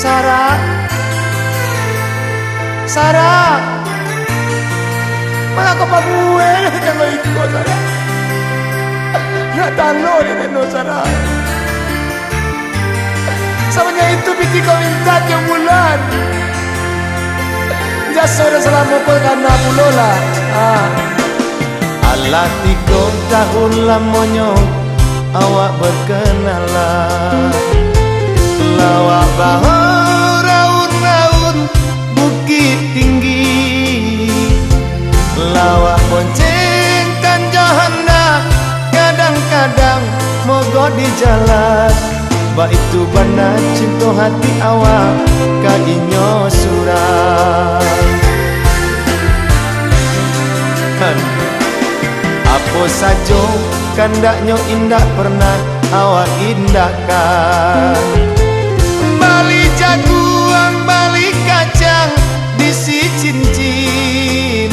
Sarah, Sarah, mga kapabuhe na tinaloy ko, Sarah. Natalo na tino, Sarah. Sama niya itu piti ko mintat yung bulan. Jaso na salamu ko karena bulola. Alah 3 tahun lamonyo awak berkenalan. Lawak bahu raun-raun bukit tinggi. Lawak boncengkan Johana, kadang-kadang mogok di jalan. Ba itu bana cinta hati awak ka inyo surat. Apa saja kandaknya indah pernah awak indahkan. Bali jaguang, bali kacang, disi cincin.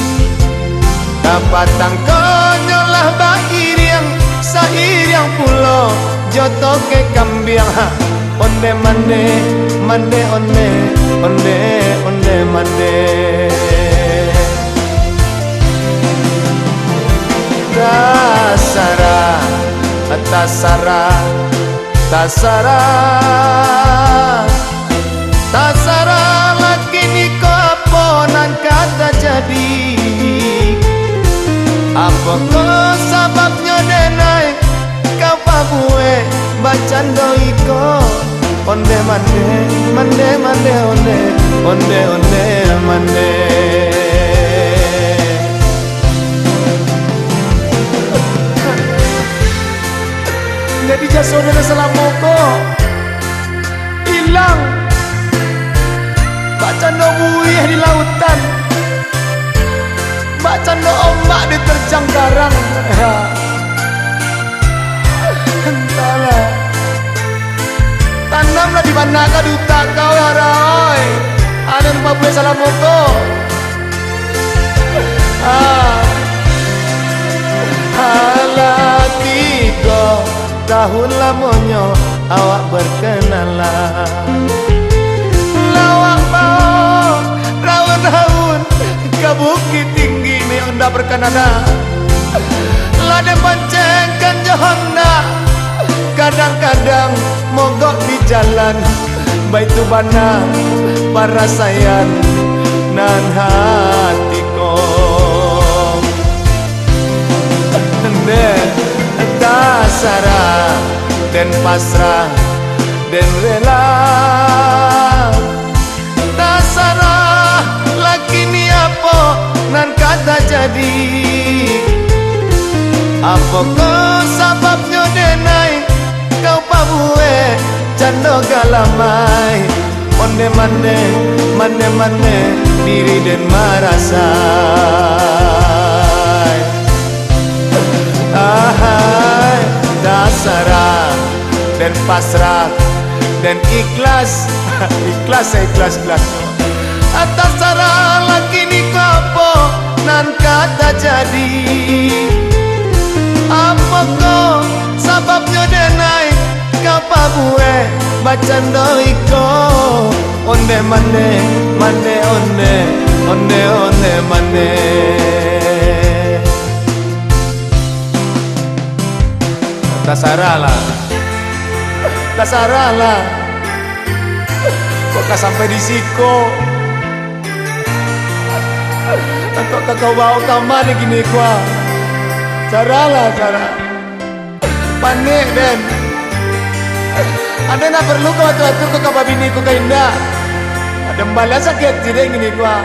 Dapatang konyolah bairiang, sairiang pulau, joto ke kambiang. Onde mande, mande onde, onde, onde mande. Tasara, tasara, tasara, tasara laki niko apa nang kata jadi. Apa kau sababnya denai kau pabue bacando iko. Onde mande, mande mande onde, onde onde mande. Jadi jaso na selama ko hilang. Bacando buih di lautan, bacando ombak diterjang karang. Entahlah, tanamlah di mana kau duta kau ya rai. Ada rumah buih selama ko. Alah 3 tahun lamonyo awak berkenalan. Lawak bau raun-raun ke bukit tinggi ni onda berkenalan. Lade boncengkan Johana, kadang-kadang mogok di jalan. Baitu bana para sayan nan hatiko. Tasara dan pasrah dan rela. Tasara laki ni apa nan kata jadi. Apa kau sababnya denai kau pabue jando galamai. Onde mande, mande mande diri dan marasai. Ahai, dasara dan pasrah dan ikhlas. Ikhlas saya ikhlas. Atas sara laki ni kapo nan kata jadi. Apa kau sababnya denai kapa bue bacando iko. Onde mande, mande onde, onde onde mande. Tasaralah, Tasaralah, kok kau sampai di siko. Kok kau bawa kamar gini kuah. Caralah, cara panik dan ada nak perlu kau atur ke kababini ku kainda. Ada balas sakit jadi gini kuah.